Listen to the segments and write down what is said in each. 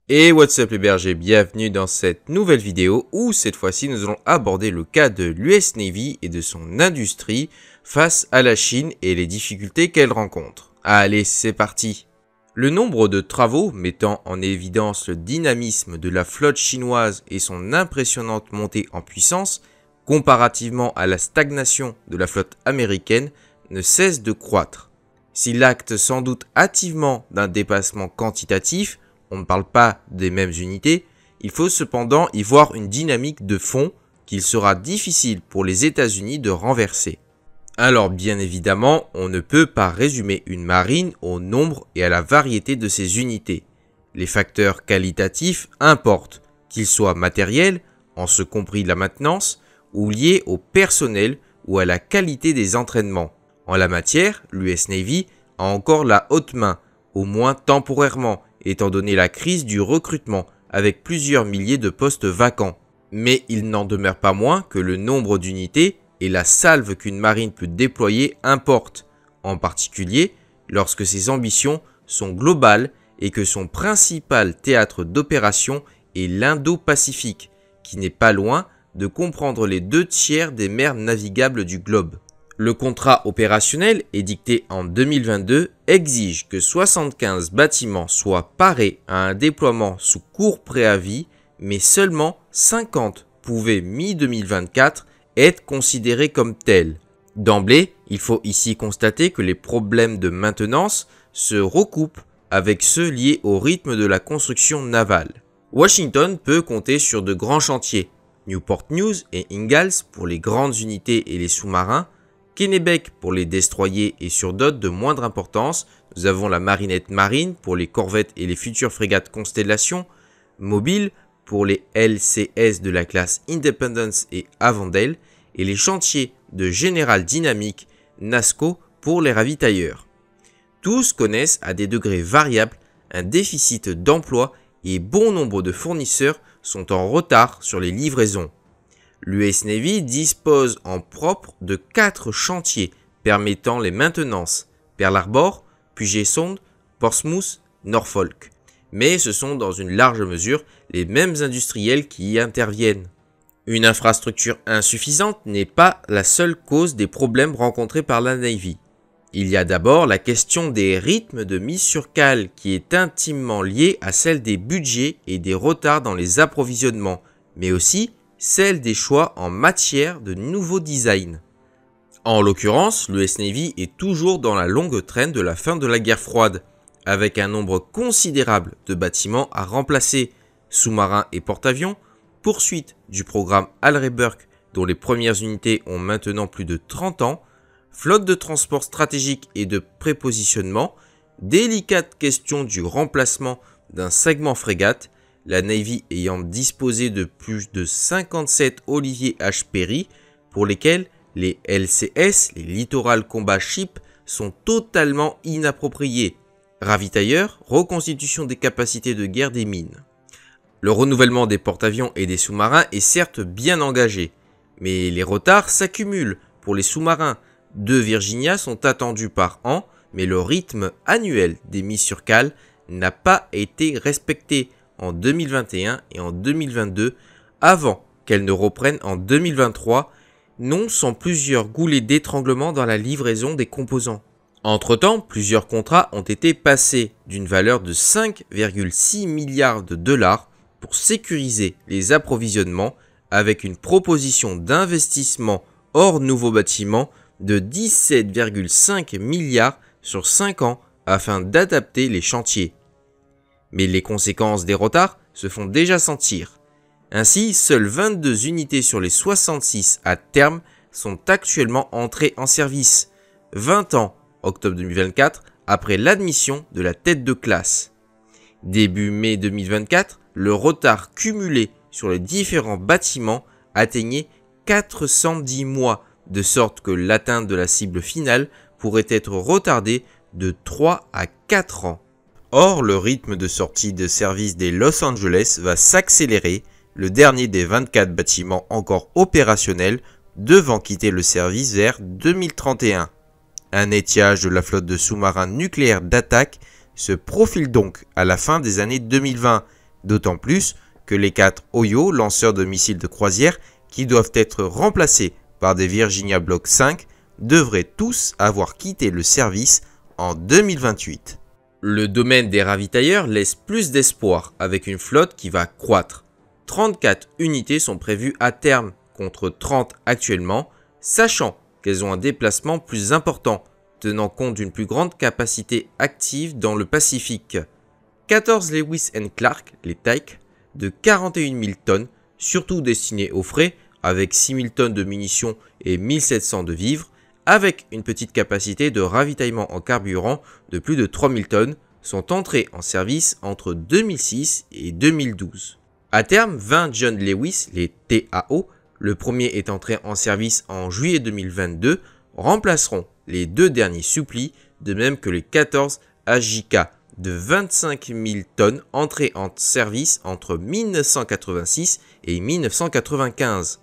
Et what's up les bergers, bienvenue dans cette nouvelle vidéo où cette fois-ci nous allons aborder le cas de l'US Navy et de son industrie face à la Chine et les difficultés qu'elle rencontre. Allez, c'est parti! Le nombre de travaux mettant en évidence le dynamisme de la flotte chinoise et son impressionnante montée en puissance, comparativement à la stagnation de la flotte américaine, ne cesse de croître. S'il acte sans doute hâtivement d'un dépassement quantitatif, on ne parle pas des mêmes unités, il faut cependant y voir une dynamique de fond qu'il sera difficile pour les États-Unis de renverser. Alors bien évidemment, on ne peut pas résumer une marine au nombre et à la variété de ses unités. Les facteurs qualitatifs importent, qu'ils soient matériels, en ce compris la maintenance, ou liés au personnel ou à la qualité des entraînements. En la matière, l'US Navy a encore la haute main, au moins temporairement, étant donné la crise du recrutement avec plusieurs milliers de postes vacants. Mais il n'en demeure pas moins que le nombre d'unités et la salve qu'une marine peut déployer importent, en particulier lorsque ses ambitions sont globales et que son principal théâtre d'opération est l'Indo-Pacifique, qui n'est pas loin de comprendre les 2/3 des mers navigables du globe. Le contrat opérationnel, édicté en 2022, exige que 75 bâtiments soient parés à un déploiement sous court préavis, mais seulement 50 pouvaient mi-2024 être considérés comme tels. D'emblée, il faut ici constater que les problèmes de maintenance se recoupent avec ceux liés au rythme de la construction navale. Washington peut compter sur de grands chantiers, Newport News et Ingalls pour les grandes unités et les sous-marins, Kennebec pour les destroyers et sur d'autres de moindre importance, nous avons la Marinette Marine pour les corvettes et les futures frégates Constellation, Mobile pour les LCS de la classe Independence et Avondale, et les chantiers de General Dynamics, NASSCO pour les ravitailleurs. Tous connaissent à des degrés variables un déficit d'emploi et bon nombre de fournisseurs sont en retard sur les livraisons. L'US Navy dispose en propre de 4 chantiers permettant les maintenances, Pearl Harbor, Puget Sound, Portsmouth, Norfolk. Mais ce sont dans une large mesure les mêmes industriels qui y interviennent. Une infrastructure insuffisante n'est pas la seule cause des problèmes rencontrés par la Navy. Il y a d'abord la question des rythmes de mise sur cale qui est intimement liée à celle des budgets et des retards dans les approvisionnements, mais aussi celle des choix en matière de nouveaux designs. En l'occurrence, l'US Navy est toujours dans la longue traîne de la fin de la guerre froide, avec un nombre considérable de bâtiments à remplacer, sous-marins et porte-avions, poursuite du programme Al-Reburg dont les premières unités ont maintenant plus de 30 ans, flotte de transport stratégique et de prépositionnement, délicate question du remplacement d'un segment frégate, la Navy ayant disposé de plus de 57 Olivier H. Perry, pour lesquels les LCS, les Littoral Combat Ships, sont totalement inappropriés. Ravitailleurs, reconstitution des capacités de guerre des mines. Le renouvellement des porte-avions et des sous-marins est certes bien engagé, mais les retards s'accumulent pour les sous-marins. 2 Virginia sont attendus par an, mais le rythme annuel des mises sur cale n'a pas été respecté en 2021 et en 2022 avant qu'elles ne reprennent en 2023, non sans plusieurs goulets d'étranglement dans la livraison des composants. Entre-temps, plusieurs contrats ont été passés d'une valeur de 5,6 milliards de dollars pour sécuriser les approvisionnements avec une proposition d'investissement hors nouveaux bâtiments de 17,5 milliards sur 5 ans afin d'adapter les chantiers. Mais les conséquences des retards se font déjà sentir. Ainsi, seules 22 unités sur les 66 à terme sont actuellement entrées en service, 20 ans, octobre 2024, après l'admission de la tête de classe. Début mai 2024, le retard cumulé sur les différents bâtiments atteignait 410 mois, de sorte que l'atteinte de la cible finale pourrait être retardée de 3 à 4 ans. Or, le rythme de sortie de service des Los Angeles va s'accélérer, le dernier des 24 bâtiments encore opérationnels devant quitter le service vers 2031. Un étiage de la flotte de sous-marins nucléaires d'attaque se profile donc à la fin des années 2020, D'autant plus que les 4 Oyo, lanceurs de missiles de croisière, qui doivent être remplacés par des Virginia Block 5, devraient tous avoir quitté le service en 2028. Le domaine des ravitailleurs laisse plus d'espoir avec une flotte qui va croître. 34 unités sont prévues à terme contre 30 actuellement, sachant qu'elles ont un déplacement plus important, tenant compte d'une plus grande capacité active dans le Pacifique. 14 Lewis & Clark, les Tyke, de 41 000 tonnes, surtout destinés aux frais, avec 6 000 tonnes de munitions et 1700 de vivres, avec une petite capacité de ravitaillement en carburant de plus de 3 000 tonnes, sont entrés en service entre 2006 et 2012. À terme, 20 John Lewis, les TAO, le premier est entré en service en juillet 2022, remplaceront les 2 derniers Supply, de même que les 14 AJK de 25 000 tonnes entrés en service entre 1986 et 1995.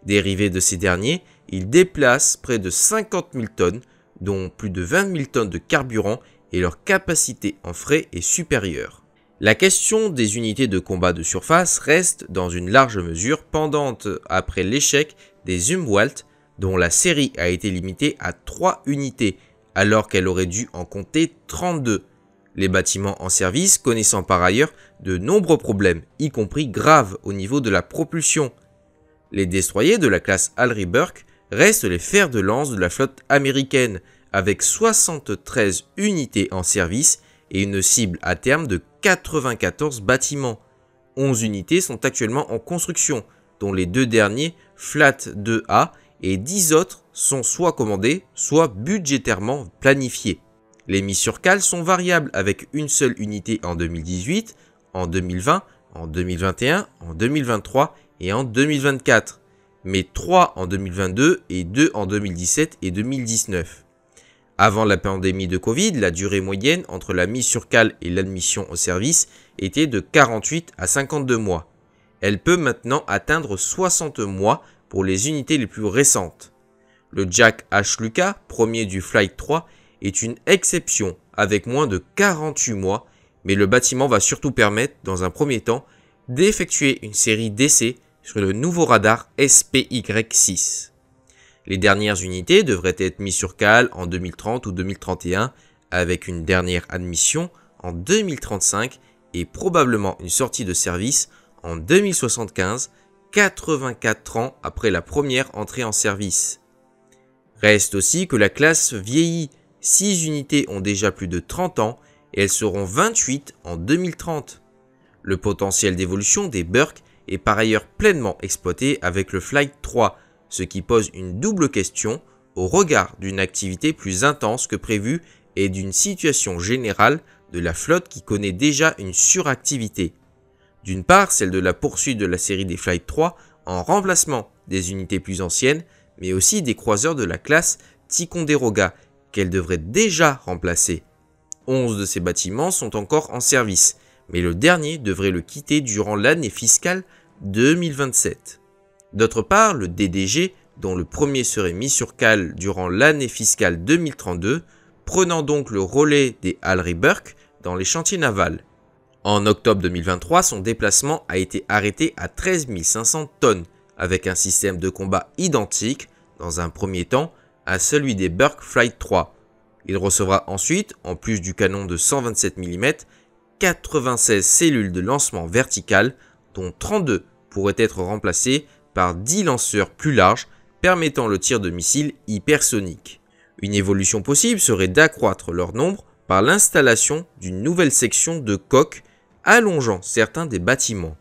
Dérivés de ces derniers, ils déplacent près de 50 000 tonnes, dont plus de 20 000 tonnes de carburant, et leur capacité en frais est supérieure. La question des unités de combat de surface reste dans une large mesure pendante après l'échec des Zumwalt, dont la série a été limitée à 3 unités, alors qu'elle aurait dû en compter 32. Les bâtiments en service connaissant par ailleurs de nombreux problèmes, y compris graves au niveau de la propulsion. Les destroyers de la classe Harry Burke restent les fers de lance de la flotte américaine, avec 73 unités en service et une cible à terme de 94 bâtiments. 11 unités sont actuellement en construction, dont les 2 derniers Flat 2A et 10 autres sont soit commandés, soit budgétairement planifiés. Les mises sur cale sont variables avec une seule unité en 2018, en 2020, en 2021, en 2023 et en 2024, mais 3 en 2022 et 2 en 2017 et 2019. Avant la pandémie de Covid, la durée moyenne entre la mise sur cale et l'admission au service était de 48 à 52 mois. Elle peut maintenant atteindre 60 mois pour les unités les plus récentes. Le Jack H. Lucas, premier du Flight 3, est une exception avec moins de 48 mois, mais le bâtiment va surtout permettre, dans un premier temps, d'effectuer une série d'essais sur le nouveau radar SPY-6. Les dernières unités devraient être mises sur cale en 2030 ou 2031, avec une dernière admission en 2035 et probablement une sortie de service en 2075, 84 ans après la première entrée en service. Reste aussi que la classe vieillit, 6 unités ont déjà plus de 30 ans et elles seront 28 en 2030. Le potentiel d'évolution des Burke est par ailleurs pleinement exploité avec le Flight 3, ce qui pose une double question au regard d'une activité plus intense que prévu et d'une situation générale de la flotte qui connaît déjà une suractivité. D'une part, celle de la poursuite de la série des Flight 3 en remplacement des unités plus anciennes, mais aussi des croiseurs de la classe Ticonderoga qu'elle devrait déjà remplacer. 11 de ces bâtiments sont encore en service, mais le dernier devrait le quitter durant l'année fiscale 2027. D'autre part, le DDG, dont le premier serait mis sur cale durant l'année fiscale 2032, prenant donc le relais des Harry Burke dans les chantiers navals. En octobre 2023, son déplacement a été arrêté à 13 500 tonnes, avec un système de combat identique, dans un premier temps, à celui des Burke Flight 3. Il recevra ensuite, en plus du canon de 127 mm, 96 cellules de lancement verticales, dont 32 pourraient être remplacées par 10 lanceurs plus larges permettant le tir de missiles hypersoniques. Une évolution possible serait d'accroître leur nombre par l'installation d'une nouvelle section de coque allongeant certains des bâtiments.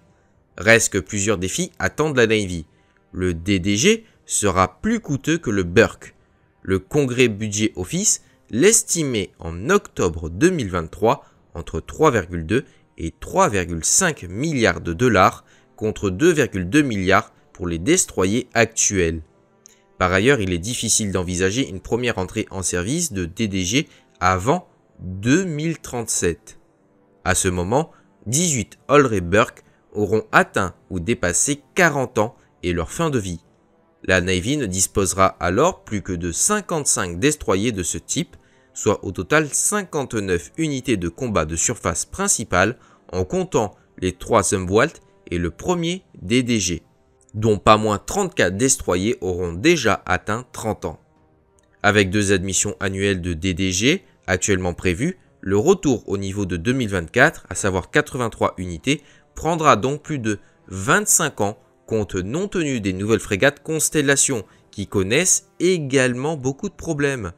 Reste que plusieurs défis attendent la Navy. Le DDG sera plus coûteux que le Burke. Le Congrès Budget Office l'estimait en octobre 2023 entre 3,2 et 3,5 milliards de dollars contre 2,2 milliards pour les destroyers actuels. Par ailleurs, il est difficile d'envisager une première entrée en service de DDG avant 2037. À ce moment, 18 Harry Burke auront atteint ou dépassé 40 ans et leur fin de vie. La Navy ne disposera alors plus que de 55 destroyers de ce type, soit au total 59 unités de combat de surface principale en comptant les 3 Zumwalt et le premier DDG, dont pas moins 34 destroyers auront déjà atteint 30 ans. Avec 2 admissions annuelles de DDG actuellement prévues, le retour au niveau de 2024, à savoir 83 unités, prendra donc plus de 25 ans compte non tenu des nouvelles frégates Constellation qui connaissent également beaucoup de problèmes.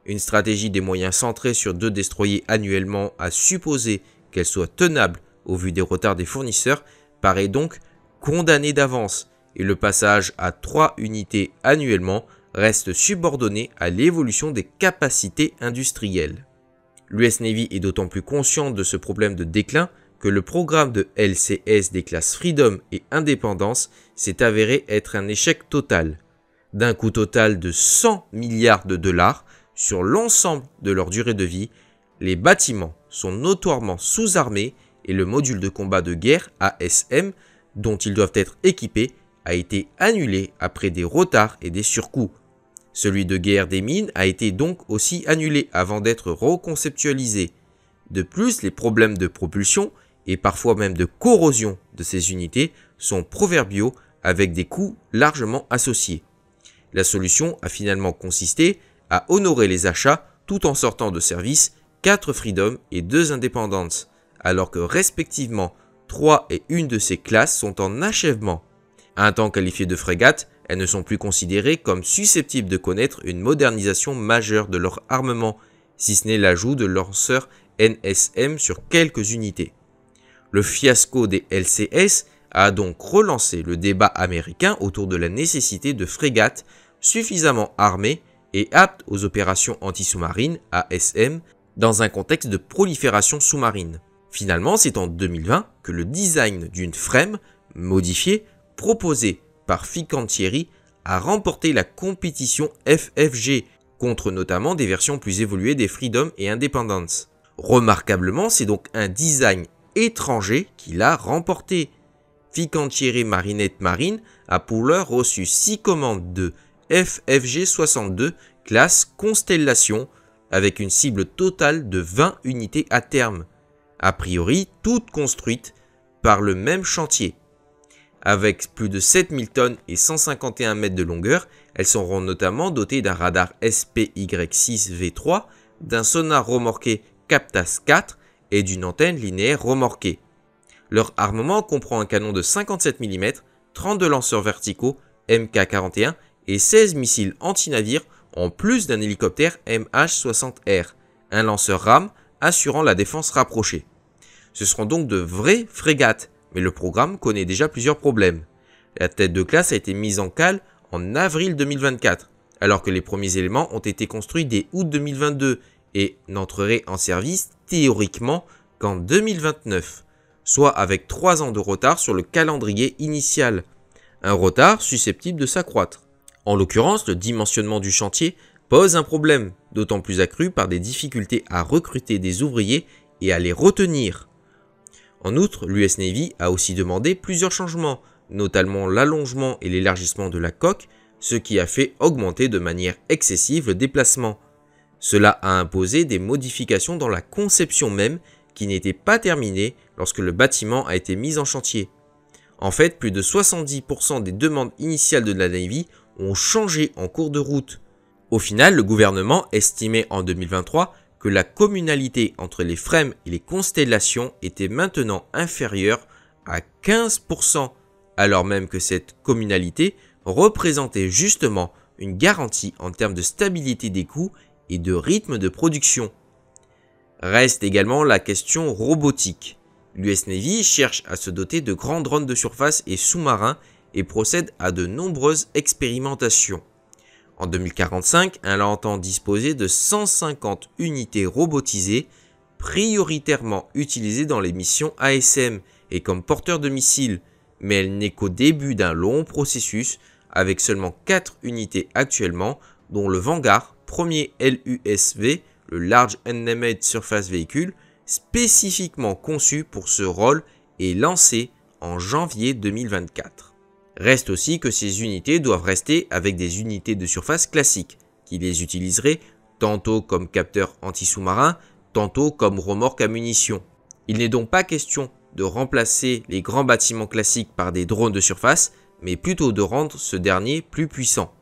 Une stratégie des moyens centrés sur 2 destroyers annuellement à supposer qu'elle soit tenable au vu des retards des fournisseurs paraît donc condamnée d'avance et le passage à 3 unités annuellement reste subordonné à l'évolution des capacités industrielles. L'US Navy est d'autant plus consciente de ce problème de déclin que le programme de LCS des classes Freedom et Independence s'est avéré être un échec total. D'un coût total de 100 milliards de dollars sur l'ensemble de leur durée de vie, les bâtiments sont notoirement sous-armés et le module de combat de guerre ASM dont ils doivent être équipés a été annulé après des retards et des surcoûts. Celui de guerre des mines a été donc aussi annulé avant d'être reconceptualisé. De plus, les problèmes de propulsion et parfois même de corrosion de ces unités sont proverbiaux avec des coûts largement associés. La solution a finalement consisté à honorer les achats tout en sortant de service 4 Freedom et 2 Independence, alors que respectivement 3 et 1 de ces classes sont en achèvement. À un temps qualifié de frégate, elles ne sont plus considérées comme susceptibles de connaître une modernisation majeure de leur armement, si ce n'est l'ajout de lanceurs NSM sur quelques unités. Le fiasco des LCS a donc relancé le débat américain autour de la nécessité de frégates suffisamment armées et aptes aux opérations anti-sous-marines ASM dans un contexte de prolifération sous-marine. Finalement, c'est en 2020 que le design d'une frame modifiée proposée par Fincantieri a remporté la compétition FFG contre notamment des versions plus évoluées des Freedom et Independence. Remarquablement, c'est donc un design étranger qui l'a remporté. Fincantieri Marinette Marine a pour l'heure reçu 6 commandes de FFG 62 classe Constellation avec une cible totale de 20 unités à terme, a priori toutes construites par le même chantier. Avec plus de 7000 tonnes et 151 mètres de longueur, elles seront notamment dotées d'un radar SPY6V3, d'un sonar remorqué Captas 4 et d'une antenne linéaire remorquée. Leur armement comprend un canon de 57 mm, 32 lanceurs verticaux Mk41 et 16 missiles anti-navires en plus d'un hélicoptère MH-60R, un lanceur RAM assurant la défense rapprochée. Ce seront donc de vraies frégates, mais le programme connaît déjà plusieurs problèmes. La tête de classe a été mise en cale en avril 2024, alors que les premiers éléments ont été construits dès août 2022 et n'entreraient en service théoriquement qu'en 2029, soit avec 3 ans de retard sur le calendrier initial, un retard susceptible de s'accroître. En l'occurrence, le dimensionnement du chantier pose un problème, d'autant plus accru par des difficultés à recruter des ouvriers et à les retenir. En outre, l'US Navy a aussi demandé plusieurs changements, notamment l'allongement et l'élargissement de la coque, ce qui a fait augmenter de manière excessive le déplacement. Cela a imposé des modifications dans la conception même qui n'étaient pas terminées lorsque le bâtiment a été mis en chantier. En fait, plus de 70% des demandes initiales de la Navy ont changé en cours de route. Au final, le gouvernement estimait en 2023 que la communalité entre les frames et les constellations était maintenant inférieure à 15%, alors même que cette communalité représentait justement une garantie en termes de stabilité des coûts et de rythme de production. Reste également la question robotique. L'US Navy cherche à se doter de grands drones de surface et sous-marins et procède à de nombreuses expérimentations. En 2045, elle entend disposer de 150 unités robotisées, prioritairement utilisées dans les missions ASM et comme porteurs de missiles, mais elle n'est qu'au début d'un long processus avec seulement 4 unités actuellement, dont le Vanguard, premier LUSV, le Large Unmanned Surface Vehicle, spécifiquement conçu pour ce rôle et lancé en janvier 2024. Reste aussi que ces unités doivent rester avec des unités de surface classiques, qui les utiliseraient tantôt comme capteurs anti-sous-marins, tantôt comme remorques à munitions. Il n'est donc pas question de remplacer les grands bâtiments classiques par des drones de surface, mais plutôt de rendre ce dernier plus puissant.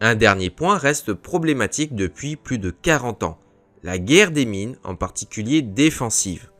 Un dernier point reste problématique depuis plus de 40 ans, la guerre des mines, en particulier défensive.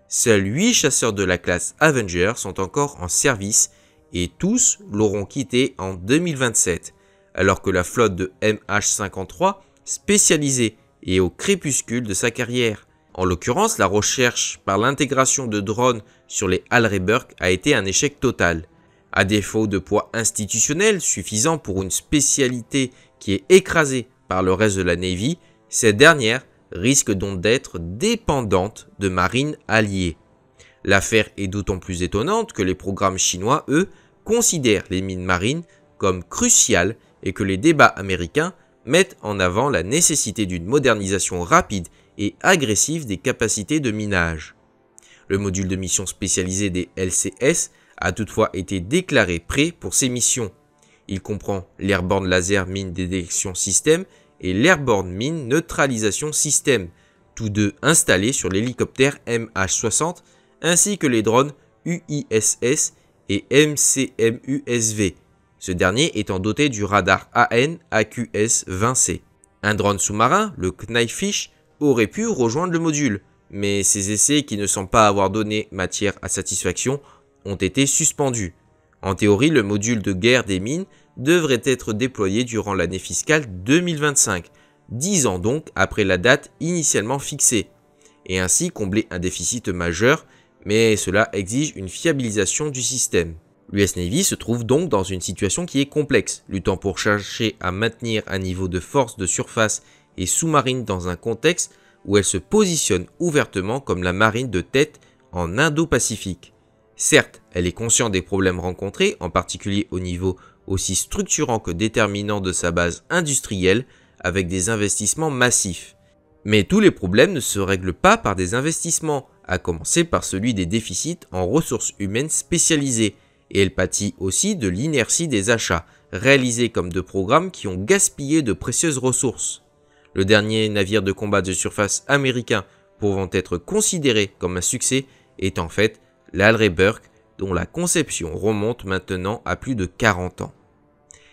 Seuls 8 chasseurs de la classe Avenger sont encore en service et tous l'auront quitté en 2027, alors que la flotte de MH53, spécialisée et au crépuscule de sa carrière. En l'occurrence, la recherche par l'intégration de drones sur les Alreburg a été un échec total. À défaut de poids institutionnel suffisant pour une spécialité qui est écrasée par le reste de la Navy, cette dernière risque donc d'être dépendante de marines alliées. L'affaire est d'autant plus étonnante que les programmes chinois, eux, considèrent les mines marines comme cruciales et que les débats américains mettent en avant la nécessité d'une modernisation rapide et agressive des capacités de minage. Le module de mission spécialisé des LCS a toutefois été déclaré prêt pour ces missions. Il comprend l'Airborne Laser Mine Détection System et l'Airborne Mine Neutralisation System, tous deux installés sur l'hélicoptère MH60 ainsi que les drones UISS et MCMUSV, ce dernier étant doté du radar AN AQS-20C. Un drone sous-marin, le Knifefish, aurait pu rejoindre le module, mais ces essais qui ne semblent pas avoir donné matière à satisfaction ont été suspendus. En théorie, le module de guerre des mines devrait être déployé durant l'année fiscale 2025, 10 ans donc après la date initialement fixée, et ainsi combler un déficit majeur, mais cela exige une fiabilisation du système. L'US Navy se trouve donc dans une situation qui est complexe, luttant pour chercher à maintenir un niveau de force de surface et sous-marine dans un contexte où elle se positionne ouvertement comme la marine de tête en Indo-Pacifique. Certes, elle est consciente des problèmes rencontrés, en particulier au niveau aussi structurant que déterminant de sa base industrielle, avec des investissements massifs. Mais tous les problèmes ne se règlent pas par des investissements, à commencer par celui des déficits en ressources humaines spécialisées, et elle pâtit aussi de l'inertie des achats, réalisés comme de programmes qui ont gaspillé de précieuses ressources. Le dernier navire de combat de surface américain pouvant être considéré comme un succès est en fait l'Alreburg, dont la conception remonte maintenant à plus de 40 ans.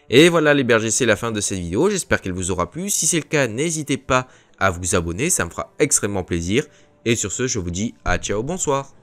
Et voilà les bergers, c'est la fin de cette vidéo, j'espère qu'elle vous aura plu. Si c'est le cas, n'hésitez pas à vous abonner, ça me fera extrêmement plaisir. Et sur ce, je vous dis à ciao, bonsoir.